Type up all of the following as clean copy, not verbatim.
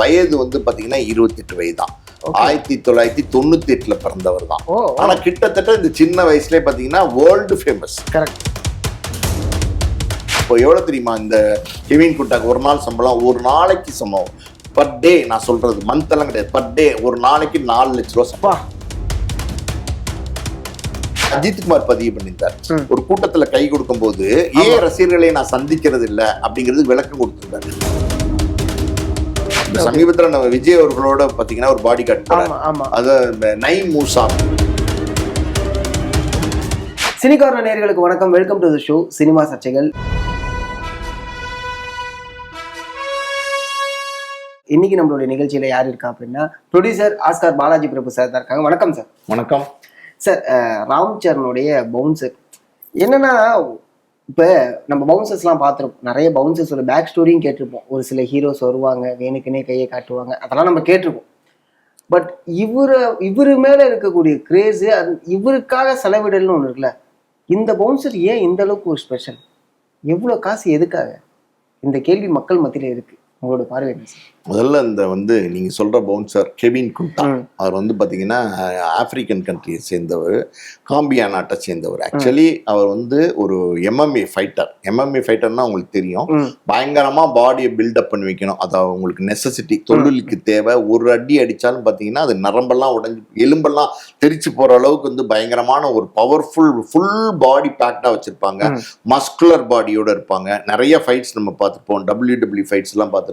வயது வந்து பாத்தீங்கன்னா 28 வயது தான். 1998 பிறந்தவர் தான். ஆனா கிட்டத்தட்ட இந்த சின்ன வயசுலயே பாத்தீங்கன்னா வேர்ல்டு ஃபேமஸ். கரெக்ட். இப்போ எவ்வளவு தெரியுமா இந்த கெவின் குண்டாக்கு ஒரு நாள் சம்பளம், ஒரு நாளைக்கு சம்பளம் பர் டே, நான் சொல்றது மந்த் எல்லாம் கிடையாது, பர் டே ஒரு நாளைக்கு 4 லட்சம் ரூபாய் சம்பளம். அஜித்குமார் பதிவு பண்ணியிருந்தார். ஒரு கூட்டத்துல கை கொடுக்கும் போது ஏன் ரசிகர்களை நான் சந்திக்கிறது இல்லை அப்படிங்கிறது விளக்கம் கொடுத்திருந்தாரு. சமீபத்துல நம்ம விஜய் அவர்களோட பாத்தீங்கன்னா ஒரு பாடி கார்டு, அது நைம் மூசா. சினிகார்னர் நேயர்களுக்கு வணக்கம், welcome to the show cinema சர்ச்சைகள். இன்னைக்கு நம்மளுடைய நிகழ்ச்சியில யார் இருக்கா அப்படின்னா ப்ரொடியூசர் ஆஸ்கார் பாலாஜி பிரபு சார் தான் இருக்காங்க. வணக்கம் சார். வணக்கம் சார். ராம் சரணுடைய பவுன்சர் என்னன்னா, இப்போ நம்ம பவுன்சர்ஸ்லாம் பார்த்துருப்போம், நிறைய பவுன்சர்ஸோட பேக் ஸ்டோரியும் கேட்டிருப்போம். ஒரு சில ஹீரோஸ் வருவாங்க, வேணுக்குன்னே கையை காட்டுவாங்க, அதெல்லாம் நம்ம கேட்டிருப்போம். பட் இவரு மேல இருக்கக்கூடிய கிரேஸு, அது இவருக்காக செலவிடல்னு ஒன்று இருக்குல்ல, இந்த பவுன்சர் ஏன் இந்த அளவுக்கு ஒரு ஸ்பெஷல்? எவ்வளோ காசு எதுக்காக? இந்த கேள்வி மக்கள் மத்தியில இருக்கு. உங்களோட பார்வை என்ன சார்? முதல்ல இந்த நீங்க சொல்ற பவுன்சர் கெவின் குண்டா, அவர் பாத்தீங்கன்னா ஆப்பிரிக்கன் கண்ட்ரியை சேர்ந்தவர், காம்பியா நாட்டை சேர்ந்தவர். ஆக்சுவலி அவர் ஒரு எம்எம்ஏ ஃபைட்டர். எம்எம்ஏ ஃபைட்டர்னா உங்களுக்கு தெரியும், பயங்கரமா பாடியை பில்டப் பண்ணி வைக்கணும். அது அவங்களுக்கு நெசசிட்டி, தொழிலுக்கு தேவை. ஒரு அடி அடிச்சாலும் பாத்தீங்கன்னா அது நரம்பெல்லாம் உடஞ்சி எலும்பெல்லாம் தெரிச்சு போற அளவுக்கு பயங்கரமான ஒரு பவர்ஃபுல் ஃபுல் பாடி பேக்டா வச்சிருப்பாங்க. மஸ்குலர் பாடியோட இருப்பாங்க. நிறைய ஃபைட்ஸ் நம்ம பார்த்துருப்போம், WWE ஃபைட்ஸ் எல்லாம் பார்த்துருப்போம்.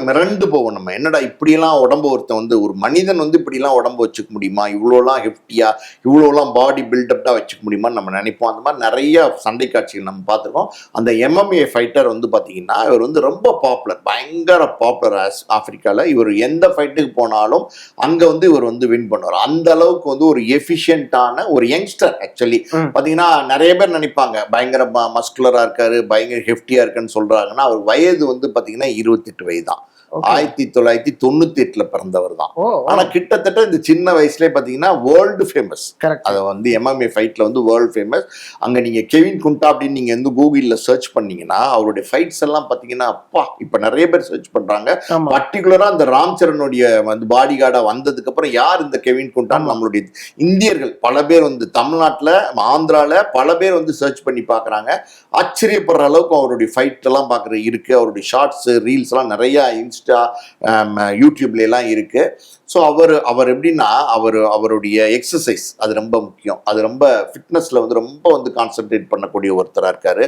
மிரண்டு போவோம் நம்ம, என்னடா இப்படியெல்லாம் உடம்பு ஒருத்தன் ஒரு மனிதன் இப்படிலாம் உடம்பு வச்சுக்க முடியுமா, இவ்வளோலாம் ஹெஃப்டியா, இவ்வளோலாம் பாடி பில்டப்டா வச்சுக்க முடியுமான்னு நம்ம நினைப்போம். அந்த மாதிரி நிறைய சண்டை காட்சிகள் நம்ம பார்த்துருக்கோம். அந்த எம்எம்ஏ ஃபைட்டர் பார்த்தீங்கன்னா இவர் ரொம்ப பாப்புலர், பயங்கர பாப்புலர் ஆப்பிரிக்காவில். இவர் எந்த ஃபைட்டுக்கு போனாலும் அங்கே இவர் வின் பண்ணுவார். அந்த அளவுக்கு ஒரு எஃபிஷியன்டான ஒரு யங்ஸ்டர். ஆக்சுவலி பார்த்தீங்கன்னா நிறைய பேர் நினைப்பாங்க பயங்கர மஸ்குலரா இருக்காரு, பயங்கர ஹெஃப்டியா இருக்குன்னு சொல்றாங்கன்னா, அவர் வயது பார்த்தீங்கன்னா 28 வயது தான். 1998 பிறந்தவர் தான். ஆனா கிட்டத்தட்ட இந்த சின்ன வயசுலயே பாத்தீங்கன்னா வேர்ல்டு ஃபேமஸ். அது எம்எம்ஏ ஃபைட்ல வேர்ல்டு ஃபேமஸ். அங்க நீங்க கெவின் குண்டா அப்படின்னு நீங்க கூகுள்ல சர்ச் பண்ணீங்கன்னா அவருடைய ஃபைட்ஸ் எல்லாம் பாத்தீங்கன்னா, அப்பா இப்ப நிறைய பேர் சர்ச் பண்றாங்க. பர்டிகுலரா அந்த ராம் சரணுடைய பாடி கார்டா வந்ததுக்கு அப்புறம் யார் இந்த கெவின் குண்டான்னு நம்மளுடைய இந்தியர்கள் பல பேர் தமிழ்நாட்டுல, ஆந்திரால பல பேர் சர்ச் பண்ணி பாக்குறாங்க. ஆச்சரியப்படுற அளவுக்கு அவருடைய ஃபைட் எல்லாம் பாக்குறது இருக்கு. அவருடைய ஷார்ட்ஸ், ரீல்ஸ் எல்லாம் நிறைய யூடியூப்ல எல்லாம் இருக்கு. ஸோ அவர் எப்படின்னா அவருடைய எக்ஸசைஸ் அது ரொம்ப முக்கியம். அது ரொம்ப ஃபிட்னஸ்ல ரொம்ப கான்சென்ட்ரேட் பண்ணக்கூடிய ஒருத்தரா இருக்காரு.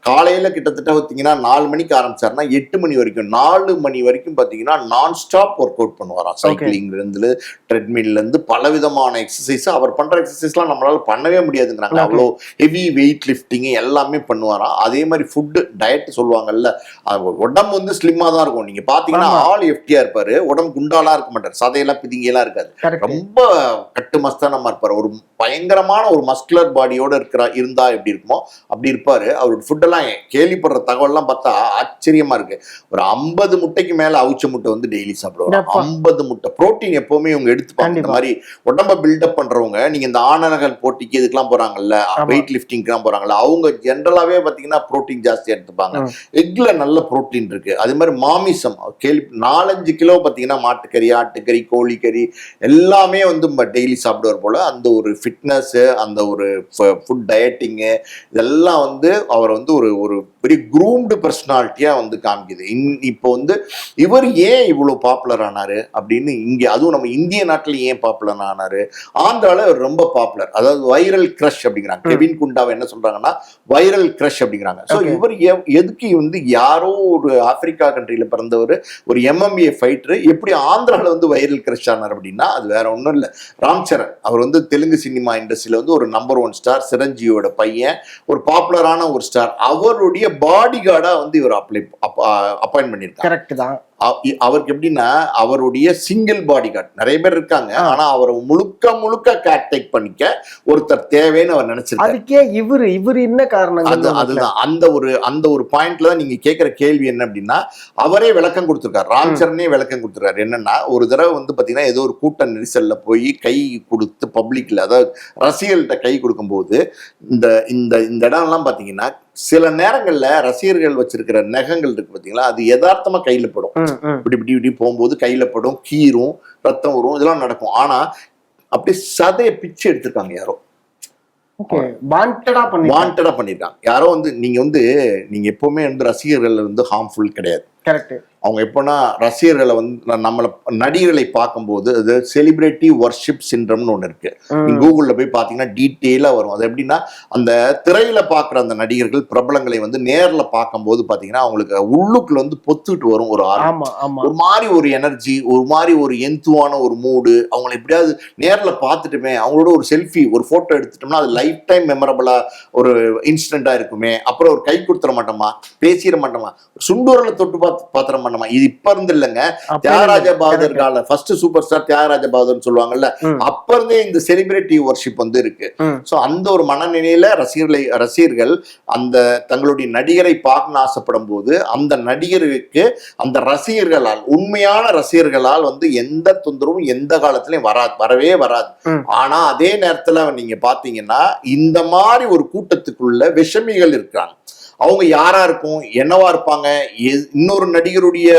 காலையில கிட்டத்தட்ட பார்த்தீங்கன்னா 4 மணிக்கு ஆரம்பிச்சாருன்னா 8 மணி வரைக்கும், 4 மணி வரைக்கும் பார்த்தீங்கன்னா நான் ஸ்டாப் ஒர்க் அவுட் பண்ணுவாராம். சைக்கிளிங்ல இருந்து, ட்ரெட்மில்ல இருந்து பலவிதமான எக்ஸசைஸ். அவர் பண்ற எக்ஸசைஸ்லாம் நம்மளால பண்ணவே முடியாதுங்கிறாங்க. அவ்வளோ ஹெவி வெயிட் லிஃப்டிங் எல்லாமே பண்ணுவாராம். அதே மாதிரி ஃபுட்டு டயட் சொல்லுவாங்கல்ல, உடம்பு ஸ்லிம்மா தான் இருக்கும். நீங்க பாத்தீங்கன்னா ஆள் எஃப்டியா இருப்பாரு, உடம்பு குண்டாலா இருக்க மாட்டார், சதையெல்லாம் பிதிங்கெல்லாம் இருக்காது, ரொம்ப கட்டு மஸ்தானமா இருப்பாரு. ஒரு பயங்கரமான ஒரு மஸ்குலர் பாடியோட இருந்தா எப்படி இருக்குமோ அப்படி இருப்பாரு. அவரோட ஃபுட்டெல்லாம் கேள்விப்படுற தகவல்லாம் பார்த்தா ஆச்சரியமா இருக்கு. ஒரு 50 முட்டைக்கு மேல அவிச்ச முட்டை டெய்லி சாப்பிடுவாங்க. 50 முட்டை புரோட்டீன் எப்பவுமே இவங்க எடுத்துப்பாங்க. இந்த மாதிரி உடம்ப பில்டப் பண்றவங்க, நீங்க இந்த ஆணர்கள் போட்டிக்கு இதுக்கெல்லாம் போறாங்கல்ல, வெயிட் லிஃப்டிங்லாம் போறாங்கல்ல, அவங்க ஜென்ரலாவே பாத்தீங்கன்னா புரோட்டீன் ஜாஸ்தியா எடுத்துப்பாங்க. எக்ல நல்ல புரோட்டீன் இருக்கு. அதே மாதிரி மாமிசம் 4-5 கிலோ பாத்தீங்கன்னா மாட்டுக்கறி, ஆட்டுக்கறி, கோழிக்கறி எல்லாமே டெய்லி சாப்பிடுவார் போல. அந்த ஒரு ஃபிட்னஸ், அந்த ஒரு ஃபுட் டயட்டிங்கு இதெல்லாம் அவர் ஒரு பெரிய குரூம்டு பர்சனாலிட்டியா காமிக்குது. இப்போ இவர் ஏன் இவ்வளவு பாப்புலர் ஆனாரு அப்படின்னு இங்க, அதுவும் நம்ம இந்திய நாட்டில் ஏன் பாப்புலர் ஆனாரு, ஆந்திரால இவர் ரொம்ப பாப்புலர். அதாவது வைரல் கிரஷ் அப்படிங்கிறாங்க. கெவின் குண்டாவை என்ன சொல்றாங்கன்னா வைரல் கிரஷ் அப்படிங்கிறாங்க. ஸோ இவர் எதுக்கு யாரோ ஒரு ஆப்பிரிக்கா கண்ட்ரியில பிறந்தவர், ஒரு எம்எம்ஏ ஃபைட்டர், எப்படி ஆந்திரால வைரல் கிரஷ் ஆனார் அப்படின்னா அது வேற ஒன்றும் இல்லை. ராம் சரண் அவர் தெலுங்கு சினிமா இண்டஸ்ட்ரியில ஒரு நம்பர் 1 ஸ்டார், சிரஞ்சீவியோட பையன், ஒரு பாப்புலரான ஒரு ஸ்டார். அவருடைய பாடி கார்டா இவர் அப்பாயின்ட் பண்ணிருக்காங்க. கரெக்ட் தான். அவருக்கு எப்படின்னா அவருடைய சிங்கிள் பாடி கார்டு நிறைய பேர் இருக்காங்க, ஆனா அவரை முழுக்க கேட்டேக் பண்ணிக்க ஒருத்தர் தேவைன்னு அவர் நினைச்சிருக்காரு. அதுக்கே இவரு என்ன காரணம்? அதுதான் அந்த ஒரு பாயிண்ட்ல தான் நீங்க கேட்கிற கேள்வி என்ன அப்படின்னா, அவரே விளக்கம் கொடுத்திருக்காரு. ராம் சரணே விளக்கம் கொடுத்திருக்காரு. என்னன்னா, ஒரு தடவை பாத்தீங்கன்னா ஏதோ ஒரு கூட்ட நெரிசல்ல போய் கை கொடுத்து பப்ளிக்ல, அதாவது ரசிகர்கள்ட்ட கை கொடுக்கும் போது இந்த இந்த இடம்லாம் பாத்தீங்கன்னா சில நேரங்கள்ல ரசிகர்கள் வச்சிருக்கிற நகங்கள் இருக்கு பாத்தீங்களா, அது யதார்த்தமா கையில படும். இப்படி இப்படி இப்படி போகும்போது கையில படும், கீரும், ரத்தம் வரும், இதெல்லாம் நடக்கும். ஆனா அப்படியே சதையை பிச்சு எடுத்திருக்காங்க யாரோ. வாண்டடா பண்ணிருக்காங்க யாரோ. நீங்க எப்பவுமே ரசிகர்கள் ஹார்ம்ஃபுல் கிடையாது. கரெக்ட். அவங்க எப்போனா ரசிகர்களை நம்மளை நடிகர்களை பார்க்கும்போது அது செலிபிரிட்டி வர்ஷிப் சிண்ட்ரம்னு ஒன்று இருக்கு. நீங்க கூகுளில் போய் பார்த்தீங்கன்னா டீட்டெயிலாக வரும். அது எப்படின்னா அந்த திரையில பார்க்குற அந்த நடிகர்கள் பிரபலங்களை நேரில் பார்க்கும்போது பார்த்தீங்கன்னா அவங்களுக்கு உள்ளுக்குள்ள பொத்துக்கிட்டு வரும் ஒரு ஆர்வம், ஒரு மாதிரி ஒரு எனர்ஜி, ஒரு மாதிரி ஒரு எந்துவான ஒரு மூடு. அவங்களை எப்படியாவது நேரில் பார்த்துட்டுமே அவங்களோட ஒரு செல்ஃபி ஒரு ஃபோட்டோ எடுத்துட்டோம்னா அது லைஃப் டைம் மெமரபிளா ஒரு இன்சிடென்ட்டா இருக்குமே. அப்புறம் ஒரு கை கொடுத்துட மாட்டோமா, பேசிட மாட்டோமா, சுண்டூரில் தொட்டு பாத்திர மாட்டோமா. இது இப்ப இருந்து இல்லைங்க, தியாகராஜ பகதூர் கால first super star Thyagaraja Bahadur சொல்லுவாங்கல்ல, அப்ப இருந்தே இந்த செலிபிரிட்டி வர்ஷிப் இருக்கு. சோ அந்த ஒரு மனநிலையில ரசிகர்கள் அந்த தங்களுடைய நடிகரை பார்க்க ஆசைப்படும் போது அந்த நடிகருக்கு அந்த ரசிகர்களால், உண்மையான ரசிகர்களால் எந்த தொந்தரவும் எந்த காலத்திலயும் வரவே வராது. ஆனா அதே நேரத்துல நீங்க பாத்தீங்கன்னா இந்த மாதிரி ஒரு கூட்டத்துக்குள்ள விஷமிகள் இருக்காங்க. அவங்க யாரா இருக்கும், என்னவா இருப்பாங்க, இன்னொரு நடிகருடைய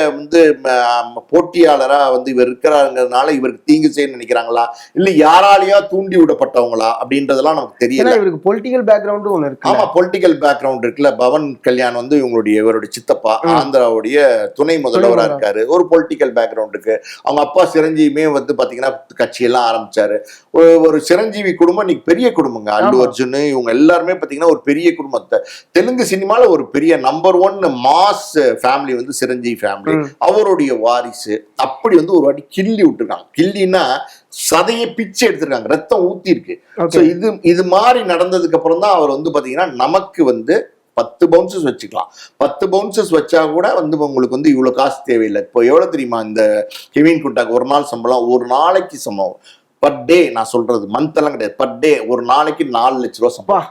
போட்டியாளரா இவர் இருக்கிறாங்கிறதுனால இவருக்கு தீங்கு செய்ய நினைக்கிறாங்களா, இல்ல யாராலையா தூண்டி விடப்பட்டவங்களா அப்படின்றதெல்லாம் நமக்கு தெரியல. இவருக்கு பொலிட்டிக்கல் பேக்ரவுண்டும் ஒன்று இருக்கு. ஆமா, பொலிட்டிக்கல் பேக்ரவுண்ட் இருக்குல்ல. பவன் கல்யாண் இவருடைய சித்தப்பா ஆந்திராவுடைய துணை முதல்வரா இருக்காரு. ஒரு பொலிட்டிக்கல் பேக்ரவுண்ட் இருக்கு. அவங்க அப்பா சிரஞ்சீவியுமே பாத்தீங்கன்னா கட்சியெல்லாம் ஆரம்பிச்சாரு. ஒரு சிரஞ்சீவி குடும்பம் இன்னைக்கு பெரிய குடும்பங்க. அல்லு அர்ஜுன் இவங்க எல்லாருமே பாத்தீங்கன்னா ஒரு பெரிய குடும்பத்தை. தெலுங்கு சினிமால ஒரு பெரிய number 1 mass family Chiranjeevi family. அவருடைய வாரிசு அப்படி ஒரு வாட்டி கிள்ளி விட்டுருக்காங்க. கிள்ளின்னா சதையை பிச்சு எடுத்திருக்காங்க, ரத்தம் ஊத்தி இருக்கு. இது மாதிரி நடந்ததுக்கு அப்புறம் தான் அவர் பாத்தீங்கன்னா நமக்கு 10 பவுன்சஸ் வச்சுக்கலாம். 10 பவுன்சஸ் வச்சா கூட உங்களுக்கு இவ்வளவு காசு தேவையில்லை. இப்போ எவ்வளவு தெரியுமா இந்த கெவின் குண்டாக்கு ஒரு நாள் சம்பளம், ஒரு நாளைக்கு சம்பளம் பர் டே, நான் சொல்றது மந்த் எல்லாம் கிடையாது, பர் டே ஒரு நாளைக்கு 4 லட்ச ரூபா சம்பளம்.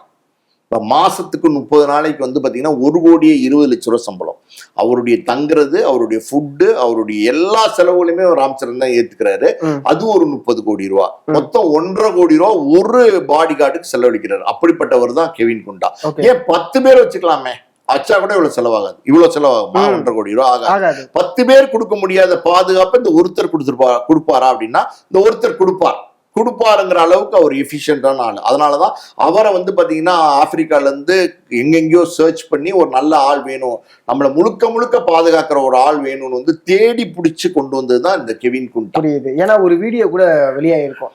இப்போ மாசத்துக்கு 30 நாளைக்கு பாத்தீங்கன்னா 1,20,00,000 சம்பளம். அவருடைய தங்குறது, அவருடைய ஃபுட்டு, அவருடைய எல்லா செலவுகளுமே ராம்சரண் தான் ஏத்துக்கிறாரு. அது ஒரு 30 கோடி ரூபா. மொத்தம் 1,50 கோடி ரூபா ஒரு பாடி கார்டுக்கு செலவழிக்கிறாரு. அப்படிப்பட்டவர் தான் கெவின் குண்டா. ஏன் 10 பேர் வச்சுக்கலாமே, அச்சா கூட இவ்வளவு செலவாகாது. இவ்வளவு செலவாகுமா? 1,50 கோடி ரூபா ஆகாது. 10 பேர் கொடுக்க முடியாத பாதுகாப்பு இந்த ஒருத்தர் கொடுப்பாரா அப்படின்னா இந்த ஒருத்தர் கொடுப்பாருங்கிற அளவுக்கு அவர் எஃபிஷியன்டான ஆள். அதனாலதான் அவரை பாத்தீங்கன்னா ஆப்பிரிக்கால இருந்து எங்கெங்கயோ சர்ச் பண்ணி ஒரு நல்ல ஆள் வேணும், நம்மளை முழுக்க பாதுகாக்கிற ஒரு ஆள் வேணும்னு தேடி பிடிச்சு கொண்டு வந்ததுதான் இந்த கெவின் குண்டா. புரியுது. ஏன்னா ஒரு வீடியோ கூட வெளியாயிருக்கும்.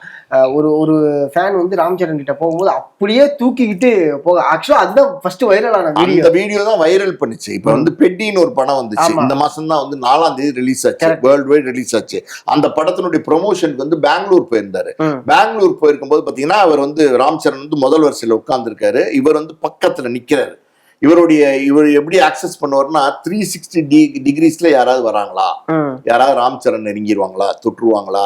ஒரு ஃபேன் ராம்சரண் கிட்ட போகும்போது அப்படியே தூக்கிக்கிட்டு போக. ஆக்சுவலா அதுதான் ஃபர்ஸ்ட் வைரலான வீடியோ. அந்த வீடியோ தான் வைரல் பண்ணுச்சு. இப்ப பெட்டின்னு ஒரு படம் வந்துச்சு. இந்த மாசம் தான் 4ஆம் தேதி ரிலீஸ் ஆச்சு, வேர்ல்ட் வைட் ரிலீஸ் ஆச்சு. அந்த படத்தினுடைய ப்ரொமோஷனுக்கு பெங்களூர் போயிருந்தாரு. பெங்களூர் போயிருக்கும் போது பாத்தீங்கன்னா அவர் ராம்சரண் முதல் வரிசையில உட்கார்ந்து இருக்காரு. இவர் பக்கத்துல நிக்கிறாரு. இவர் எப்படி ஆக்சஸ் பண்ணுவார்னா 360 டிகிரிஸ்ல யாராவது வராங்களா, யாராவது ராம்சரண் நெருங்கிடுவாங்களா, தொற்றுவாங்களா,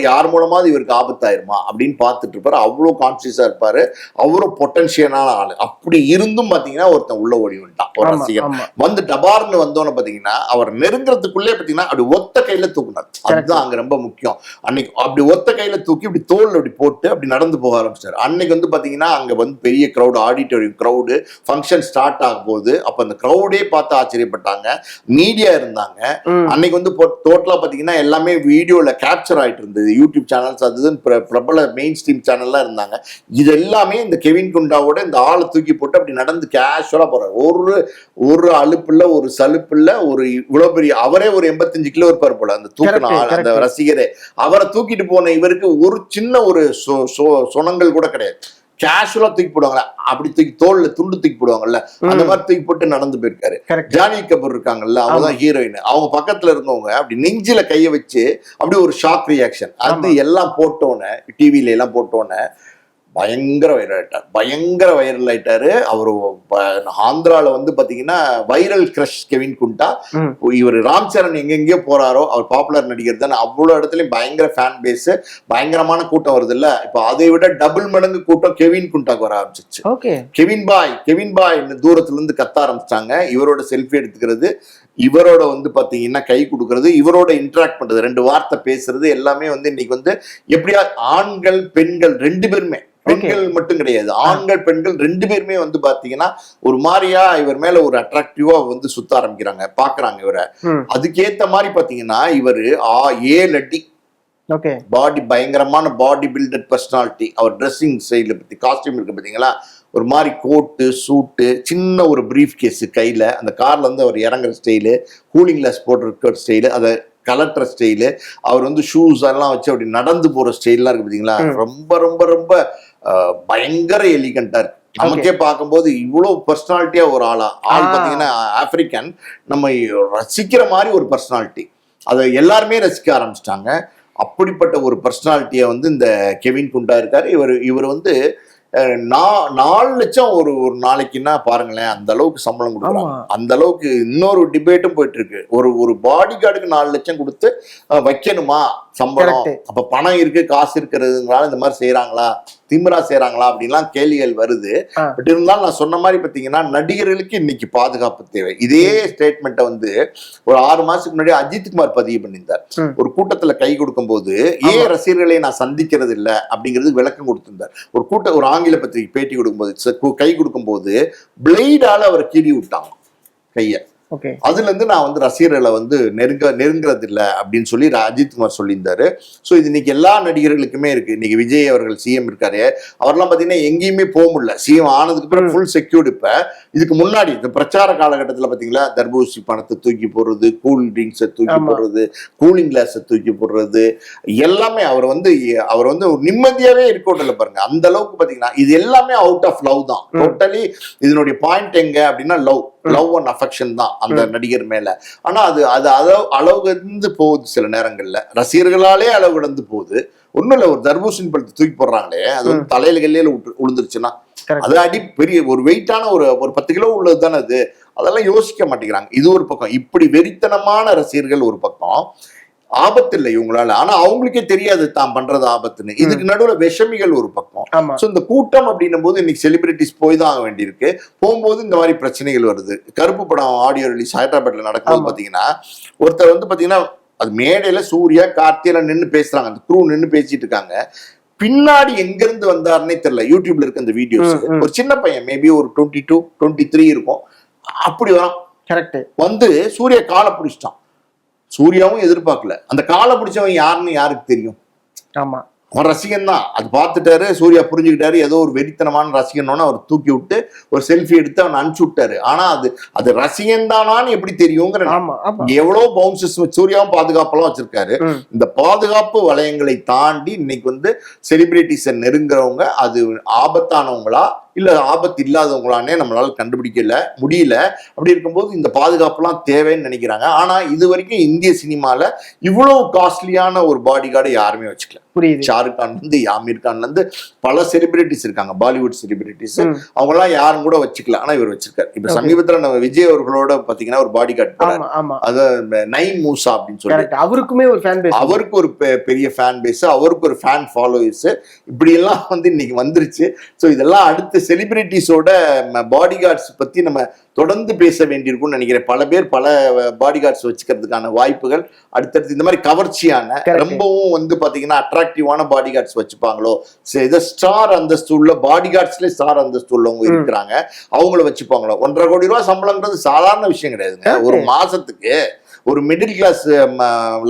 யார் மூலமாவது இவருக்கு ஆபத்தாயிருமா அப்படின்னு பார்த்துட்டு இருப்பாரு. அவ்வளவு கான்சியஸா இருப்பாரு. அவரும் பொட்டன்ஷியலான ஆளு. அப்படி இருந்தும் பாத்தீங்கன்னா ஒருத்தன் உள்ள ஓடி வந்துட்டான். ஒரு ரசிகன் டபார்னு வந்தோன்னு பாத்தீங்கன்னா அவர் நெருங்குறதுக்குள்ளே பாத்தீங்கன்னா அப்படி ஒத்த கையில தூக்குனார். அதுதான் அங்க ரொம்ப முக்கியம். அன்னைக்கு அப்படி ஒத்த கையில தூக்கி இப்படி தோல் அப்படி போட்டு அப்படி நடந்து போக ஆரம்பிச்சாரு. அன்னைக்கு பாத்தீங்கன்னா அங்க பெரிய crowd, auditorium crowd, function start ஆகும் போது அப்ப அந்த கிரௌடே பார்த்து ஆச்சரியப்பட்டாங்க. மீடியா இருந்தாங்க. அன்னைக்கு டோட்டலா பாத்தீங்கன்னா எல்லாமே வீடியோல கேப்சர் ஆயிட்டு இருந்தது. யூடியூப் சேனல்ஸ், அது பிரபல மெயின் ஸ்ட்ரீம் சேனல்லாம் இருந்தாங்க. இது எல்லாமே இந்த கெவின் குண்டாவோட இந்த ஆளை தூக்கி போட்டு அப்படி நடந்து கேஷுவலா போறாரு. ஒரு அலுப்புல, ஒரு சலுப்புல, ஒரு இவ்வளவு பெரிய அவரே ஒரு 85 கிலோ இருப்பார் போல அந்த தூக்கின அந்த ரசிகரே. அவரை தூக்கிட்டு போன இவருக்கு ஒரு சின்ன ஒரு சொனங்கள் கூட கிடையாது. கேஷுவலா தூக்கி போடுவாங்களா, அப்படி தூக்கி தோல்ல துண்டு தூக்கி போடுவாங்கல்ல, அந்த மாதிரி தூக்கி போட்டு நடந்து போயிருக்காரு. ஜானி கபூர் இருக்காங்கல்ல, அவங்கதான் ஹீரோயின். அவங்க பக்கத்துல இருந்தவங்க அப்படி நெஞ்சில கைய வச்சு அப்படி ஒரு ஷாக் ரியாக்ஷன். அது எல்லாம் போட்டோன்னே, டிவில எல்லாம் போட்டோன்னே பயங்கர வைரல் ஆயிட்டாரு. அவரு ஆந்திரால பாத்தீங்கன்னா வைரல் கிரஷ் கெவின் குண்டா. இவர் ராம்சரண் எங்கெங்கயோ போறாரோ, அவர் பாப்புலர் நடிகர் தானே, அவ்வளவு இடத்துலயும் பயங்கர ஃபேன் பேஸ், பயங்கரமான கூட்டம் வருது இல்ல. இப்ப அதை விட டபுள் மடங்கு கூட்டம் கெவின் குண்டாக்கு வர ஆரம்பிச்சிச்சு. கெவின் பாய் தூரத்துல இருந்து கத்த ஆரம்பிச்சிட்டாங்க. இவரோட செல்ஃபி எடுத்துக்கிறது. இவரோட வந்து பாத்தீங்கன்னா கை கொடுக்கறது, இவரோட இன்டராக்ட் பண்றது, 2 வார்த்தை பேசுறது எல்லாமே வந்து இன்னைக்கு வந்து எப்படியா ஆண்கள் பெண்கள் 2 பேருமே, பெண்கள் மட்டும் கிடையாது, ஆண்கள் பெண்கள் 2 பேருமே வந்து பாத்தீங்கன்னா ஒரு மாதிரியா இவர் மேல ஒரு அட்ராக்டிவா வந்து சுத்த ஆரம்பிக்கிறாங்க, பாக்குறாங்க இவரை. அதுக்கேத்த மாதிரி பாத்தீங்கன்னா இவரு 7 அடி பாடி, பயங்கரமான பாடி பில்டட் பர்சனாலிட்டி. அவர் ட்ரெஸ்ஸிங் ஸ்டைல பத்தி, காஸ்டியூம் இருக்கு பாத்தீங்களா, ஒரு மாதிரி கோட்டு சூட்டு, சின்ன ஒரு பிரீஃப் கேஸ் கையில, அந்த கார்ல இருந்து அவர் இறங்குற ஸ்டைலு, கூலிங் கிளாஸ் போட்டிருக்க ஸ்டைலு, அதை கலட்டுற ஸ்டைலு, அவர் வந்து ஷூஸ் எல்லாம் வச்சு அப்படி நடந்து போற ஸ்டைல்லாம் இருக்கு பாத்தீங்களா, ரொம்ப ரொம்ப ரொம்ப பயங்கர எலிகண்டா இருக்கு. நமக்கே பார்க்கும்போது இவ்வளவு பர்சனாலிட்டியா ஒரு ஆள் பாத்தீங்கன்னா ஆப்பிரிக்கன், நம்ம ரசிக்கிற மாதிரி ஒரு பர்சனாலிட்டி, அதை எல்லாருமே ரசிக்க ஆரம்பிச்சிட்டாங்க. அப்படிப்பட்ட ஒரு பர்சனாலிட்டியை வந்து இந்த கெவின் குண்டா இருக்காரு. இவர் வந்து 4 லட்சம் ஒரு நாளைக்குன்னா பாருங்களேன், அந்த அளவுக்கு சம்பளம் கொடுக்குறாங்க. அந்த அளவுக்கு இன்னொரு டிபேட்டும் போயிட்டு இருக்கு. ஒரு பாடி கார்டுக்கு 4 லட்சம் கொடுத்து வைக்கணுமா சம்பளம்? அப்ப பணம் இருக்கு, காசு இருக்கிறதுனால இந்த மாதிரி செய்யறாங்களா, திமிரா செய்யறாங்களா அப்படின்லாம் கேள்விகள் வருது. பட் இருந்தாலும் நான் சொன்ன மாதிரி பாத்தீங்கன்னா நடிகர்களுக்கு இன்னைக்கு பாதுகாப்பு தேவை. இதே ஸ்டேட்மெண்ட்டை வந்து ஒரு 6 மாசத்துக்கு முன்னாடி அஜித் குமார் பதிவு பண்ணியிருந்தார். ஒரு கூட்டத்துல கை கொடுக்கும் போது ஏன் ரசிகர்களை நான் சந்திக்கிறது இல்ல அப்படிங்கிறது விளக்கம் கொடுத்திருந்தார். ஒரு ஆங்கில பத்திரிகை பேட்டி கொடுக்கும்போது, கை கொடுக்கும் போது பிளேடால அவர் கீறி விட்டாங்க கைய. அதுல இருந்து நான் வந்து ரசிகர்களை வந்து நெருங்குறது இல்லை அப்படின்னு சொல்லி அஜித் குமார் சொல்லியிருந்தாரு. ஸோ இது இன்னைக்கு எல்லா நடிகர்களுக்குமே இருக்கு. இன்னைக்கு விஜய் அவர்கள் சிஎம் இருக்காரு, அவர்லாம் பாத்தீங்கன்னா எங்கேயுமே போக முடியல. சிஎம் ஆனதுக்கு அப்புறம் ஃபுல் செக்யூர்டு. இப்ப இதுக்கு முன்னாடி இந்த பிரச்சார காலகட்டத்தில் பாத்தீங்களா, தர்பூசி பணத்தை தூக்கி போடுறது, கூல் ட்ரிங்க்ஸை தூக்கி போடுறது, கூலிங் கிளாஸை தூக்கி போடுறது, எல்லாமே அவர் வந்து ஒரு நிம்மதியாவே இருக்கோட்டல பாருங்க. அந்த அளவுக்கு பாத்தீங்கன்னா இது எல்லாமே அவுட் ஆஃப் லவ் தான். டோட்டலி இதனுடைய பாயிண்ட் எங்க அப்படின்னா லவ் அண்ட் அஃபெக்ஷன் தான் அந்த நடிகர் மேல. ஆனா அது அளவு கடந்து போகுது. சில நேரங்கள்ல ரசிகர்களாலே அளவு கடந்து போகுது. ஒண்ணும் இல்ல, ஒரு தர்பூசணி பழத்தை தூக்கி போடுறாங்களே, அது வந்து தலையில கல்லையில விழுந்துருச்சுன்னா அது அடி பெரிய ஒரு வெயிட்டான ஒரு 10 கிலோ உள்ளது தானே அது. அதெல்லாம் யோசிக்க மாட்டேங்கிறாங்க. இது ஒரு பக்கம். இப்படி வெறித்தனமான ரசிகர்கள் ஒரு பக்கம். ஆபத்து இல்லை இவங்களால, ஆனா அவங்களுக்கே தெரியாது தான் பண்றது ஆபத்துன்னு. இதுக்கு நடுவுல விஷமிகள் ஒரு பக்கம். சோ இந்த கூட்டம் அப்படின்னும் போது இன்னைக்கு செலிபிரிட்டிஸ் போய் தான் ஆக வேண்டியிருக்கு. போகும்போது இந்த மாதிரி பிரச்சனைகள் வருது. கருப்பு படம் ஆடியோ ரிலீஸ் ஹைதராபாத்ல நடக்கும்போது பாத்தீங்கன்னா ஒருத்தர் வந்து பாத்தீங்கன்னா அது மேடையில சூர்யா கார்த்தியில நின்று பேசுறாங்க, அந்த குரூ நின்று பேசிட்டு இருக்காங்க. பின்னாடி எங்க இருந்து வந்தாருன்னே தெரியல. யூடியூப்ல இருக்க அந்த வீடியோஸ், ஒரு சின்ன பையன் மேபி ஒரு 22, 23 இருக்கும், அப்படி வரான். வந்து சூர்யா காலை பிடிச்சிட்டான். சூர்யாவும் எதிர்பார்க்கல. அந்த காலை பிடிச்சவன் யாருன்னு யாருக்கு தெரியும்? ஆமா, அவன் ரசிகன் தான். அது பார்த்துட்டாரு, சூர்யா புரிஞ்சுக்கிட்டாரு, ஏதோ ஒரு வெறித்தனமான ரசிகனோன்னு அவர் தூக்கி விட்டு ஒரு செல்ஃபி எடுத்து அவன் அனுப்பிச்சு விட்டாரு. ஆனா அது ரசிகன் தானான்னு எப்படி தெரியுங்கிற எவ்வளவு பவுன்சஸ் சூர்யாவும் பாதுகாப்பெல்லாம் வச்சிருக்காரு. இந்த பாதுகாப்பு வளையங்களை தாண்டி இன்னைக்கு வந்து செலிபிரிட்டிஸை நெருங்குறவங்க அது ஆபத்தானவங்களா இல்ல ஆபத்து இல்லாதவங்களானே நம்மளால கண்டுபிடிக்கல முடியல. அப்படி இருக்கும்போது இந்த பாதுகாப்புலாம் தேவைன்னு நினைக்கிறாங்க. ஆனா இது வரைக்கும் இந்திய சினிமால இவ்வளவு காஸ்ட்லியான ஒரு பாடி கார்டு யாருமே வச்சுக்கல. ஷாருக் கான்ல இருந்து ஆமீர் கான்ல இருந்து பல செலிபிரிட்டிஸ் இருக்காங்க, பாலிவுட் செலிபிரிட்டிஸ், அவங்க எல்லாம் யாரும் கூட வச்சுக்கல. ஆனா இவர் வச்சிருக்காரு. இப்ப சமீபத்துல நம்ம விஜய் அவர்களோட பாத்தீங்கன்னா ஒரு பாடி கார்டு, அது நைம் மூசா அப்படின்னு சொல்லி அவருக்குமே ஒரு ஃபேன் பேஸ், அவருக்கு ஒரு பெரிய ஃபேன் பேஸ், அவருக்கு ஒரு ஃபேன் ஃபாலோவர்ஸ், இப்படி எல்லாம் வந்து இன்னைக்கு வந்துருச்சு. சோ இதெல்லாம் அடுத்த செலிபிரிட்டிஸோட பாடி கார்ட்ஸ் பத்தி நம்ம தொடர்ந்து பேச வேண்டியிருக்கும்னு நினைக்கிறேன். பல பேர் பல பாடி கார்ட்ஸ் வச்சுக்கிறதுக்கான வாய்ப்புகள் அடுத்தடுத்து இந்த மாதிரி கவர்ச்சியான ரொம்பவும் வந்து பாத்தீங்கன்னா அட்ராக்டிவான பாடி கார்ட்ஸ் வச்சுப்பாங்களோ, ஸ்டார் அந்தஸ்து உள்ள பாடி கார்ட்ஸ்ல ஸ்டார் அந்தஸ்து உள்ளவங்க இருக்கிறாங்க, அவங்கள வச்சுப்பாங்களோ. 1.5 கோடி ரூபாய் சம்பளம்ன்றது சாதாரண விஷயம் கிடையாதுங்க. ஒரு மாசத்துக்கு ஒரு middle class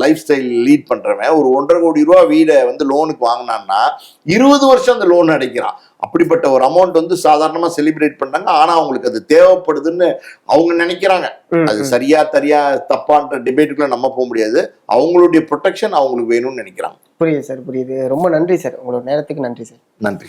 lifestyle lead பண்றவன் ஒரு 1.5 கோடி ரூபாய் வீடை வந்து லோனுக்கு வாங்கினான்னா 20 வருஷம் அந்த லோன் அடைக்கிறான். அப்படிப்பட்ட ஒரு அமௌண்ட் வந்து சாதாரணமா செலிப்ரேட் பண்றாங்க. ஆனா அவங்களுக்கு அது தேவைப்படுதுன்னு அவங்க நினைக்கிறாங்க. அது சரியா தப்பான்ற டிபேட்டுக்குள்ள நம்ம போக முடியாது. அவங்களுடைய ப்ரொடெக்ஷன் அவங்களுக்கு வேணும்னு நினைக்கிறாங்க. புரியுது சார், புரியுது. ரொம்ப நன்றி சார், உங்களோட நேரத்துக்கு நன்றி சார். நன்றி.